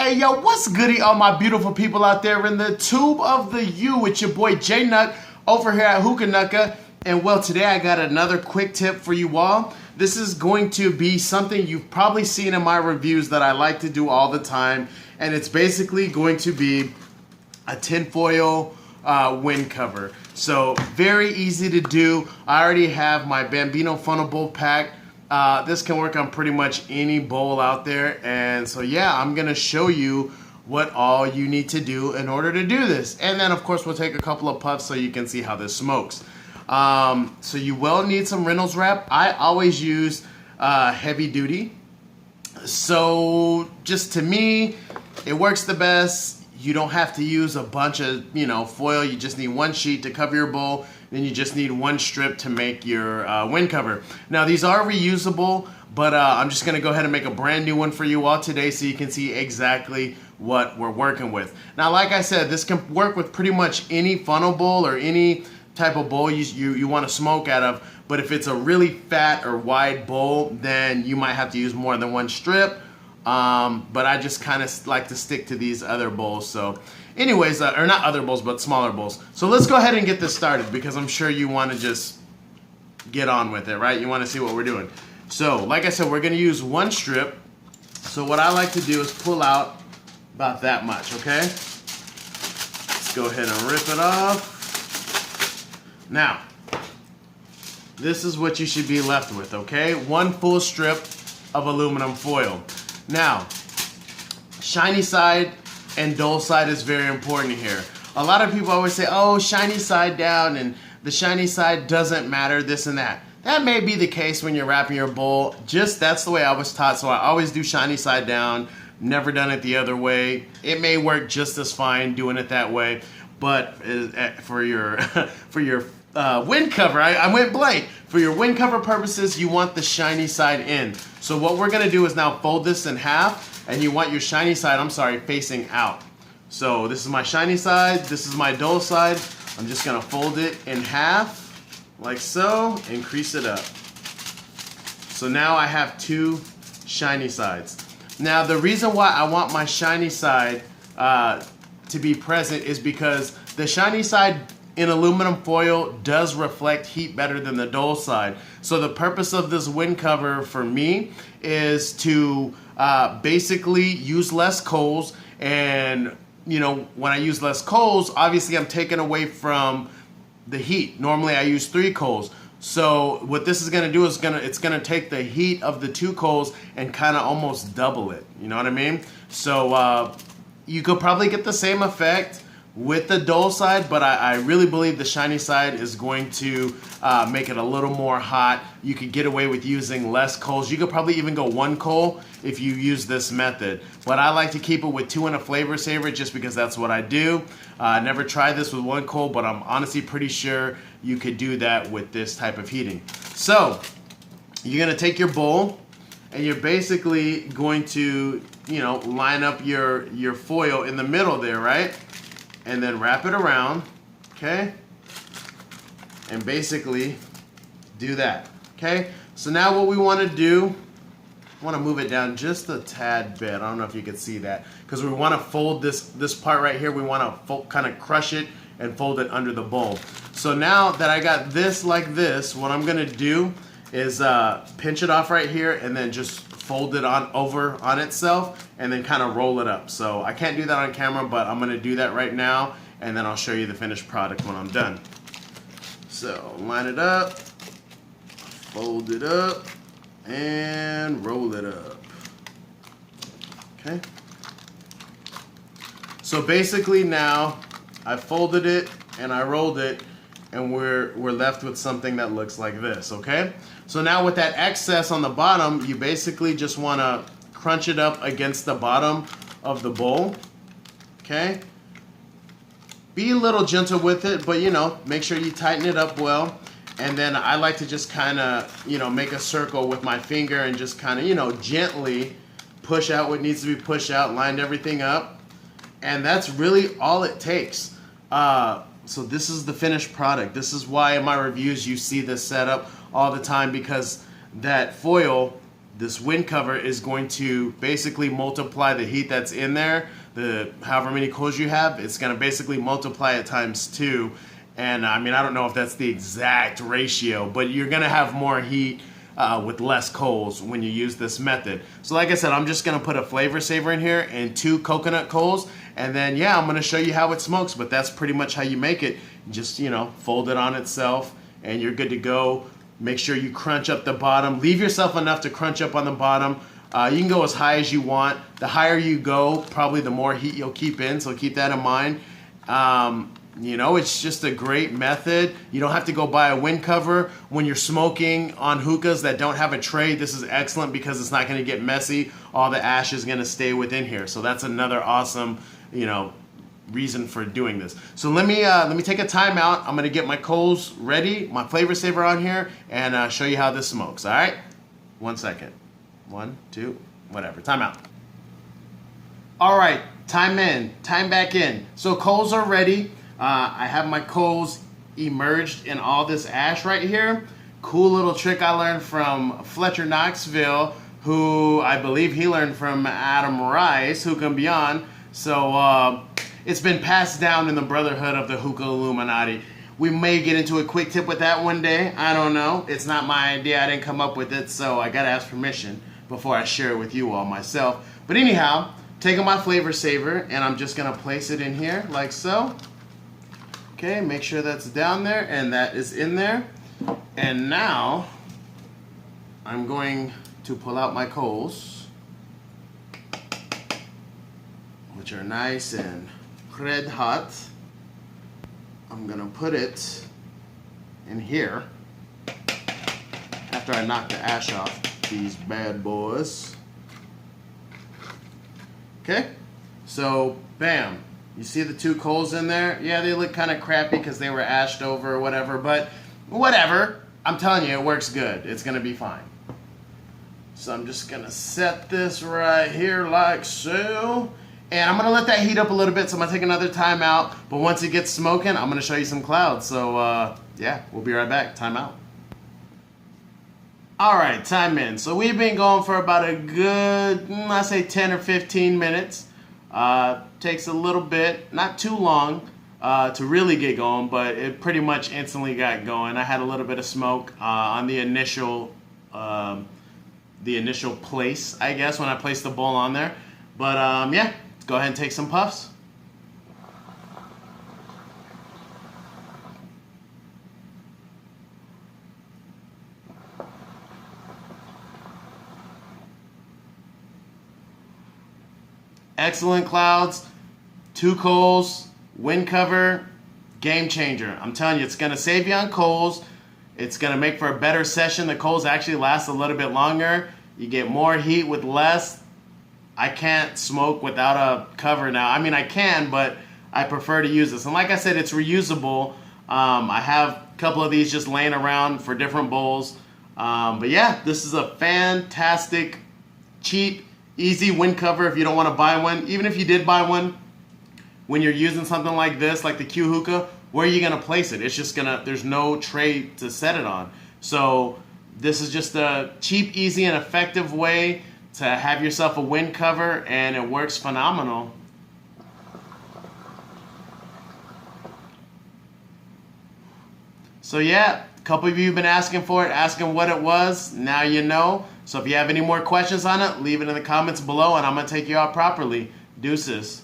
Hey yo, what's goody all my beautiful people out there in the tube of the U? It's your boy J Nut over here at Hookah. And well, today I got another quick tip for you all. This is going to be something you've probably seen in my reviews that I like to do all the time. And it's basically going to be a tinfoil wind cover. So very easy to do. I already have my Bambino funnel bowl pack. This can work on pretty much any bowl out there, and so yeah, I'm gonna show you what all you need to do in order to do this. And then of course we'll take a couple of puffs so you can see how this smokes. So you will need some Reynolds wrap. I always use heavy duty. So just to me, it works the best. You don't have to use a bunch of, foil. You just need one sheet to cover your bowl. Then you just need one strip to make your wind cover. Now these are reusable, but I'm just gonna go ahead and make a brand new one for you all today so you can see exactly what we're working with. Now, like I said, this can work with pretty much any funnel bowl or any type of bowl you wanna smoke out of, but if it's a really fat or wide bowl, then you might have to use more than one strip. But I just kind of like to stick to these other bowls. So anyways, or not other bowls, but smaller bowls. So let's go ahead and get this started because I'm sure you want to just get on with it, right? You want to see what we're doing. So like I said, we're going to use one strip. So what I like to do is pull out about that much, okay? Let's go ahead and rip it off. Now, this is what you should be left with, okay? One full strip of aluminum foil. Now, shiny side and dull side is very important here. A lot of people always say, oh, shiny side down and the shiny side doesn't matter, this and that. That may be the case when you're wrapping your bowl. Just that's the way I was taught, so I always do shiny side down. Never done it the other way. It may work just as fine doing it that way, but for your wind cover, I went blank. For your wind cover purposes, you want the shiny side in. So what we're gonna do is now fold this in half, and you want your shiny side, facing out. So this is my shiny side, this is my dull side. I'm just gonna fold it in half, like so, and crease it up. So now I have two shiny sides. Now the reason why I want my shiny side to be present is because the shiny side in aluminum foil does reflect heat better than the dull side. So the purpose of this wind cover for me is to basically use less coals. And when I use less coals, obviously I'm taking away from the heat. Normally I use 3 coals. So what this is gonna do is it's gonna take the heat of the 2 coals and kind of almost double it. You know what I mean? So you could probably get the same effect with the dull side, but I really believe the shiny side is going to make it a little more hot. You could get away with using less coals. You could probably even go 1 coal if you use this method. But I like to keep it with 2 and a flavor saver just because that's what I do. Never tried this with 1 coal, but I'm honestly pretty sure you could do that with this type of heating. So you're gonna take your bowl and you're basically going to, line up your foil in the middle there, right? And then wrap it around, okay? And basically do that, okay? So now what we wanna do, I wanna move it down just a tad bit. I don't know if you can see that, because we wanna fold this part right here, we wanna kind of crush it and fold it under the bowl. So now that I got this like this, what I'm gonna do is pinch it off right here and then just fold it over on itself and then kind of roll it up. So I can't do that on camera, but I'm gonna do that right now and then I'll show you the finished product when I'm done. So line it up, fold it up, and roll it up. Okay. So basically now I folded it and I rolled it and we're left with something that looks like this, okay? So now with that excess on the bottom, you basically just wanna crunch it up against the bottom of the bowl, okay? Be a little gentle with it, but make sure you tighten it up well. And then I like to just kinda, make a circle with my finger and just kinda, gently push out what needs to be pushed out, line everything up. And that's really all it takes. So this is the finished product. This is why in my reviews you see this setup all the time, because that foil this wind cover is going to basically multiply the heat that's in there. The however many coals you have, it's going to basically multiply it times 2. And I mean, I don't know if that's the exact ratio, but you're going to have more heat with less coals when you use this method. So like I said, I'm just going to put a flavor saver in here and 2 coconut coals. And then, yeah, I'm going to show you how it smokes, but that's pretty much how you make it. Just, you know, fold it on itself and you're good to go. Make sure you crunch up the bottom. Leave yourself enough to crunch up on the bottom. You can go as high as you want. The higher you go, probably the more heat you'll keep in, so keep that in mind. You know, it's just a great method. You don't have to go buy a wind cover. When you're smoking on hookahs that don't have a tray, this is excellent because it's not going to get messy. All the ash is going to stay within here. So that's another awesome, you know, reason for doing this. So let me take a timeout. I'm going to get my coals ready, my flavor saver on here, and show you how this smokes. All right? 1 second. 1, 2, whatever. Timeout. All right, time back in. So coals are ready. I have my coals emerged in all this ash right here. Cool little trick I learned from Fletcher Knoxville, who I believe he learned from Adam Rice, Hookah and Beyond. So it's been passed down in the brotherhood of the Hookah Illuminati. We may get into a quick tip with that one day. I don't know. It's not my idea. I didn't come up with it, so I gotta ask permission before I share it with you all myself. But anyhow, taking my flavor saver and I'm just gonna place it in here like so. Okay, make sure that's down there and that is in there. And now I'm going to pull out my coals, which are nice and red hot. I'm gonna put it in here after I knock the ash off these bad boys. Okay, so bam, you see the 2 coals in there? Yeah, they look kind of crappy because they were ashed over or whatever, but whatever. I'm telling you, it works good. It's gonna be fine. So I'm just gonna set this right here like so. And I'm gonna let that heat up a little bit, so I'm gonna take another time out. But once it gets smoking, I'm gonna show you some clouds. So yeah, we'll be right back. Time out. All right, time in. So we've been going for about a good, I say 10 or 15 minutes. Takes a little bit, not too long to really get going, but it pretty much instantly got going. I had a little bit of smoke on the initial place, I guess, when I placed the bowl on there. But yeah, let's go ahead and take some puffs. Excellent clouds, 2 coals, wind cover, game changer. I'm telling you, it's gonna save you on coals. It's gonna make for a better session. The coals actually last a little bit longer. You get more heat with less. I can't smoke without a cover now. I mean, I can, but I prefer to use this. And like I said, it's reusable. I have a couple of these just laying around for different bowls. But yeah, this is a fantastic, cheap, easy wind cover if you don't want to buy one. Even if you did buy one, when you're using something like this, like the Q Hookah, where are you going to place it? It's just there's no tray to set it on. So this is just a cheap, easy, and effective way to have yourself a wind cover, and it works phenomenal. So yeah, a couple of you have been asking for it, asking what it was. Now you know. So if you have any more questions on it, leave it in the comments below and I'm going to take you out properly. Deuces.